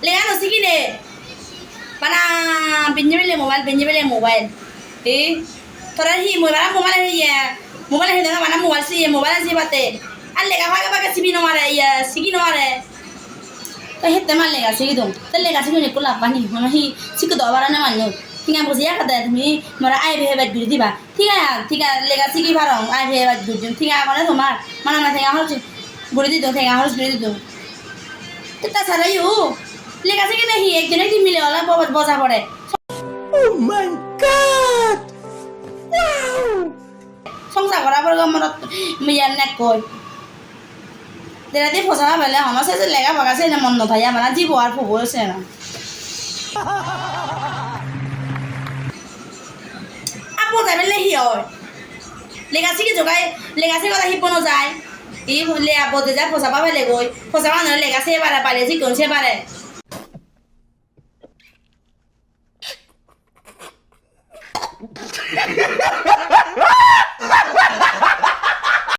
lega no sigi ne para pinjamele mobile toরা hi mobile hi ya mobile hi na mana mobile si bate al lega paga sibi no mare ya sigi no mare to hette mal lega sigi dum to lega sigi ne kula pani hono hi sik do bara na manno ঠিক আছে বুঝিয়া কথা তুমি মোরা I ভে বাদ গুড়ি দিবা ঠিক আছে লেগা সিকি ভারং আই ভে বাদ গুড়ি দিম ঠিক আছে মানে তোমার মানে না থেকে হচ্ছে গুড়ি দিতো থেকে হচ্ছে গুড়ি দিতো তো তাছাড়া ইউ লেগা সিকি নাহি একজন একদিন মিলে হলা বজা পড়ে ও মাই গড সংসার করা পর আমার মিয়ার না কই দেরা দি ফসা বেলে আমার সাথে লেগা বাগাছে না মন নথাই আমার জীব আর ফুবো আছে না আপো যাবে লেহি হয় লেগাসি কি জগাই লেগাসি কথা হিপ ন যায় ই লে আবদে যা ফসা পাবে লেগই ফসা মানে লেগাসি এবারে পারে জি কোন সে পারে